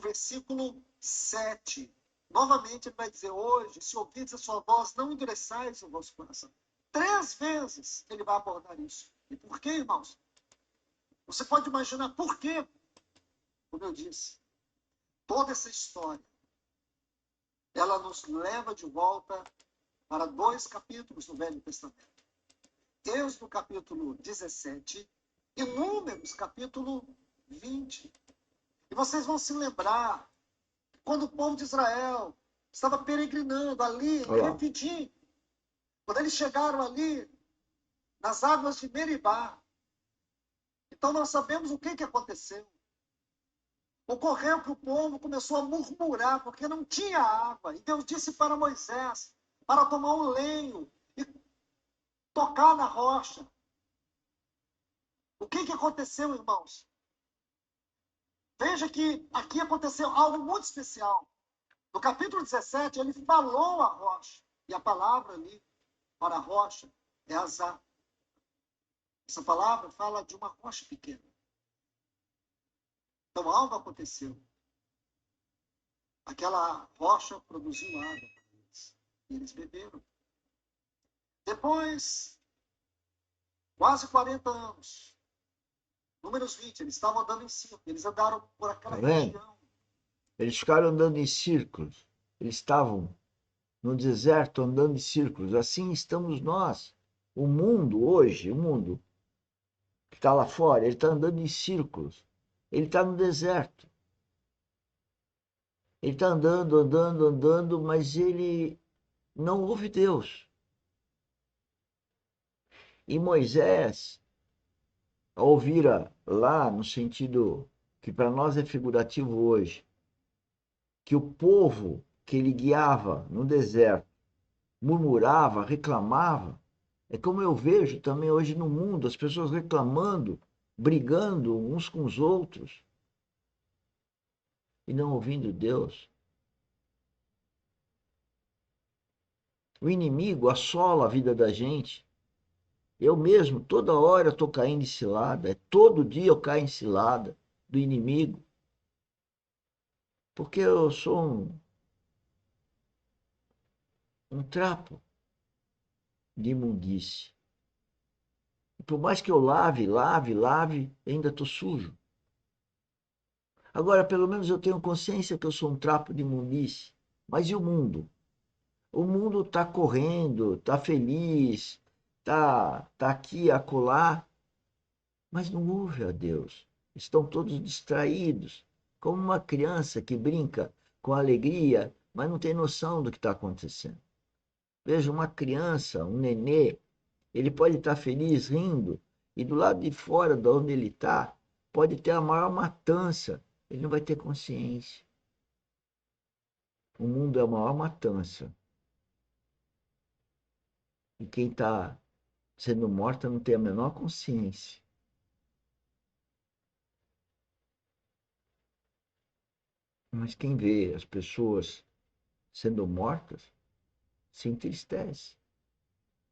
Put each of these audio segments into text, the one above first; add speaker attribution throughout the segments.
Speaker 1: versículo 7. Novamente ele vai dizer, hoje, se ouvides a sua voz, não endureçais o vosso coração. 3 vezes ele vai abordar isso. E por quê, irmãos? Você pode imaginar por quê? Como eu disse, toda essa história, ela nos leva de volta para 2 capítulos do Velho Testamento. Êxodo capítulo 17 e Números capítulo 20. E vocês vão se lembrar, quando o povo de Israel estava peregrinando ali em Refidim, quando eles chegaram ali nas águas de Meribá, então nós sabemos o que aconteceu. Ocorreu que o povo começou a murmurar, porque não tinha água. E Deus disse para Moisés, para tomar um lenho e tocar na rocha. O que aconteceu, irmãos? Veja que aqui aconteceu algo muito especial. No capítulo 17, ele falou a rocha. E a palavra ali, para a rocha, é azar. Essa palavra fala de uma rocha pequena. Então algo aconteceu. Aquela rocha produziu água para eles. E eles beberam. Depois, quase 40 anos, Números 20, eles estavam andando em círculo. Eles andaram por aquela região.
Speaker 2: Eles ficaram andando em círculos. Eles estavam no deserto andando em círculos. Assim estamos nós. O mundo hoje, o mundo que está lá fora, ele está andando em círculos. Ele está no deserto. Ele está andando, andando, andando, mas ele não ouve Deus. E Moisés, ao ouvir lá, no sentido que para nós é figurativo hoje, que o povo que ele guiava no deserto murmurava, reclamava, é como eu vejo também hoje no mundo, as pessoas reclamando, brigando uns com os outros e não ouvindo Deus. O inimigo assola a vida da gente. Eu mesmo, toda hora eu estou caindo em cilada, todo dia eu caio em cilada do inimigo, porque eu sou um trapo de imundície. Por mais que eu lave, ainda estou sujo. Agora, pelo menos eu tenho consciência que eu sou um trapo de imundície. Mas e o mundo? O mundo está correndo, está feliz, tá aqui, acolá, mas não ouve a Deus. Estão todos distraídos, como uma criança que brinca com alegria, mas não tem noção do que está acontecendo. Veja, uma criança, um nenê, ele pode estar feliz, rindo, e do lado de fora, de onde ele está, pode ter a maior matança. Ele não vai ter consciência. O mundo é a maior matança. E quem está sendo morto não tem a menor consciência. Mas quem vê as pessoas sendo mortas se entristece.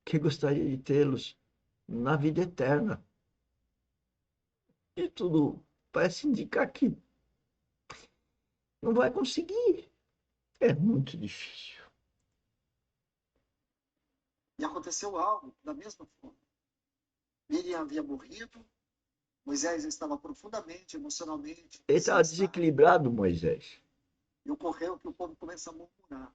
Speaker 2: Que gostaria de tê-los na vida eterna. E tudo parece indicar que não vai conseguir. É muito difícil.
Speaker 1: E aconteceu algo da mesma forma. Miriam havia morrido, Moisés estava profundamente, emocionalmente,
Speaker 2: Ele estava desequilibrado, Moisés.
Speaker 1: e ocorreu que o povo começa a murmurar.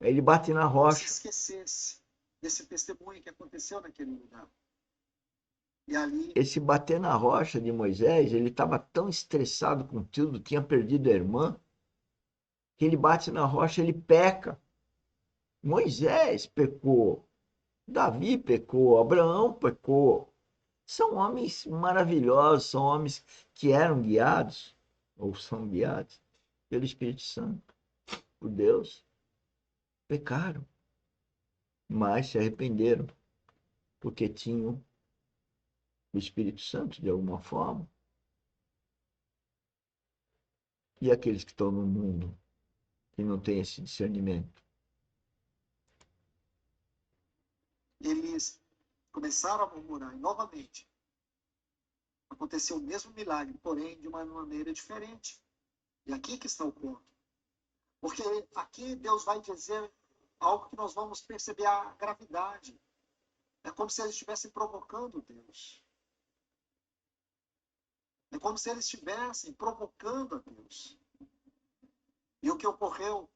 Speaker 2: Aí ele bate na rocha.
Speaker 1: Se esquecesse desse testemunho que aconteceu naquele lugar. E ali...
Speaker 2: Esse bater na rocha de Moisés, ele estava tão estressado com tudo, tinha perdido a irmã, que ele bate na rocha, ele peca. Moisés pecou, Davi pecou, Abraão pecou. São homens maravilhosos, são homens que eram guiados, ou são guiados, pelo Espírito Santo, por Deus. Pecaram, mas se arrependeram, porque tinham o Espírito Santo de alguma forma. E aqueles que estão no mundo, que não têm esse discernimento?
Speaker 1: Eles começaram a murmurar, e novamente aconteceu o mesmo milagre, porém de uma maneira diferente. E aqui que está o ponto. Porque aqui Deus vai dizer algo que nós vamos perceber a gravidade. É como se eles estivessem provocando Deus. É como se eles estivessem provocando a Deus. E o que ocorreu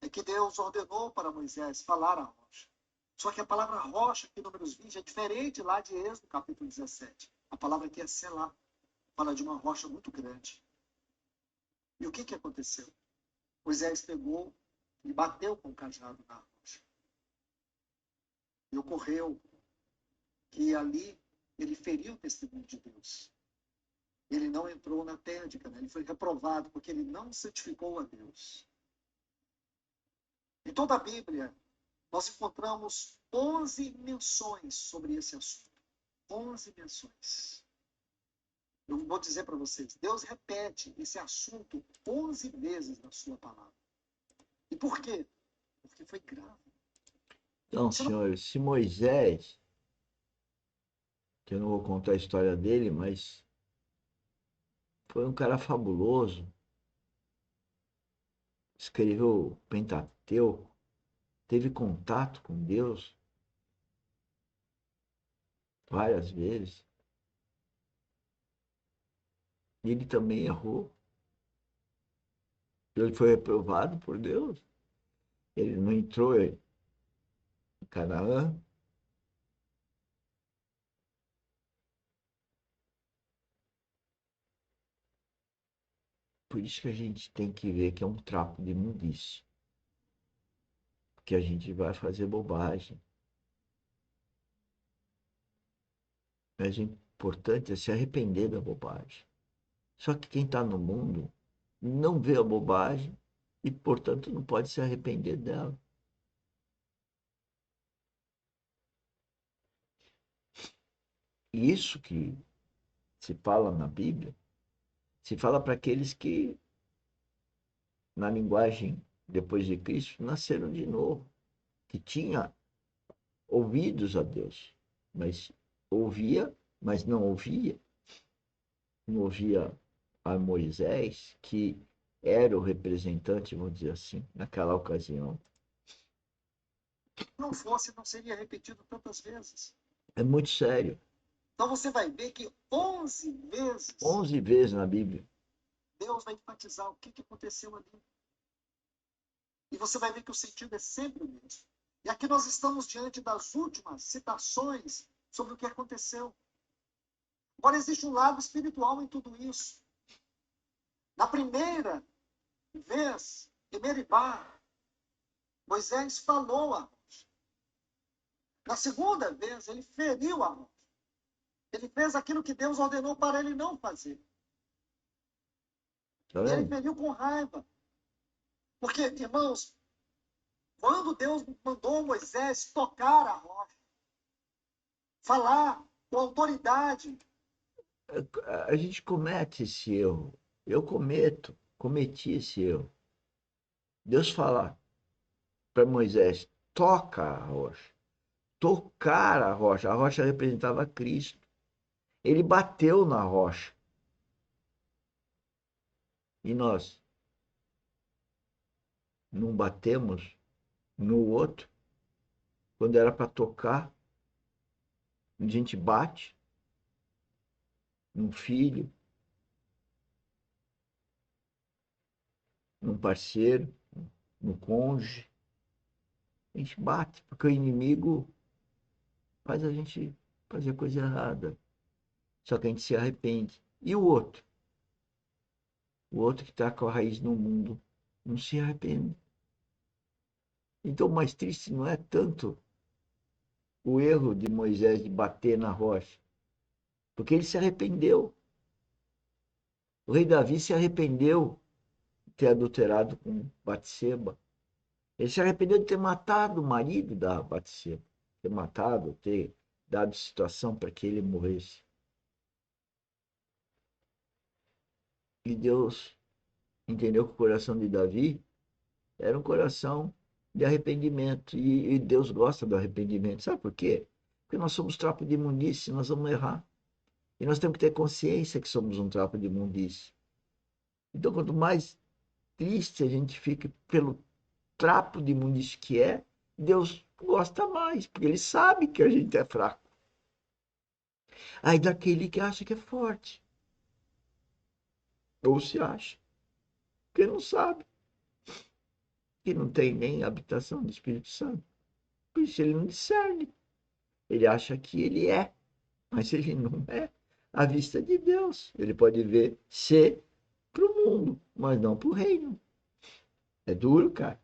Speaker 1: é que Deus ordenou para Moisés falar a rocha. Só que a palavra rocha, aqui em Números 20, é diferente lá de Êxodo, capítulo 17. A palavra aqui é selá. Fala de uma rocha muito grande. E o que aconteceu? Moisés pegou e bateu com o cajado na rocha. E ocorreu que ali ele feriu o testemunho de Deus. Ele não entrou na terra de Canaã. Ele foi reprovado porque ele não santificou a Deus. Em toda a Bíblia, nós encontramos 11 menções sobre esse assunto. 11 menções. Eu vou dizer para vocês, Deus repete esse assunto 11 vezes na sua palavra. E por quê? Porque foi grave.
Speaker 2: Então, senhores, se Moisés, que eu não vou contar a história dele, mas foi um cara fabuloso, escreveu o Pentateuco, teve contato com Deus várias vezes. E ele também errou. Ele foi reprovado por Deus. Ele não entrou em Canaã. Por isso que a gente tem que ver que é um trapo de imundície. Porque a gente vai fazer bobagem. Mas o importante é se arrepender da bobagem. Só que quem está no mundo não vê a bobagem e, portanto, não pode se arrepender dela. E isso que se fala na Bíblia, se fala para aqueles que, na linguagem depois de Cristo, nasceram de novo, que tinha ouvidos a Deus, mas ouvia, mas não ouvia. Não ouvia a Moisés, que era o representante, vamos dizer assim, naquela ocasião.
Speaker 1: Se não fosse, não seria repetido tantas vezes.
Speaker 2: É muito sério.
Speaker 1: Então você vai ver que 11 vezes
Speaker 2: 11 vezes na Bíblia.
Speaker 1: Deus vai enfatizar o que aconteceu ali. E você vai ver que o sentido é sempre o mesmo. E aqui nós estamos diante das últimas citações sobre o que aconteceu. Agora, existe um lado espiritual em tudo isso. Na primeira vez, em Meribá, Moisés falou a rocha. Na segunda vez, ele feriu a rocha. Ele fez aquilo que Deus ordenou para ele não fazer.
Speaker 2: Tá
Speaker 1: E ele
Speaker 2: vendo?
Speaker 1: feriu com raiva. Porque, irmãos, quando Deus mandou Moisés tocar a rocha, falar com autoridade,
Speaker 2: A gente comete esse erro. Eu cometi esse erro. Deus fala para Moisés, toca a rocha. Tocar a rocha representava Cristo. Ele bateu na rocha. E nós não batemos no outro. Quando era para tocar, a gente bate num filho, num parceiro, no cônjuge. A gente bate, porque o inimigo faz a gente fazer coisa errada. Só que a gente se arrepende. E o outro? O outro que está com a raiz no mundo não se arrepende. Então, o mais triste não é tanto o erro de Moisés de bater na rocha, porque ele se arrependeu. O rei Davi se arrependeu de ter adulterado com Batseba. Ele se arrependeu de ter matado o marido da Batseba, ter matado, ter dado situação para que ele morresse. E Deus entendeu que o coração de Davi era um coração de arrependimento. E Deus gosta do arrependimento. Sabe por quê? Porque nós somos trapo de imundície, nós vamos errar. E nós temos que ter consciência que somos um trapo de imundície. Então, quanto mais triste, a gente fica pelo trapo de imundice que é, Deus gosta mais, porque ele sabe que a gente é fraco. Aí daquele que acha que é forte, ou se acha, porque não sabe, que não tem nem habitação do Espírito Santo. Por isso ele não discerne. Ele acha que ele é, mas ele não é à vista de Deus. Ele pode ver ser para o mundo, mas não para o reino. É duro, cara.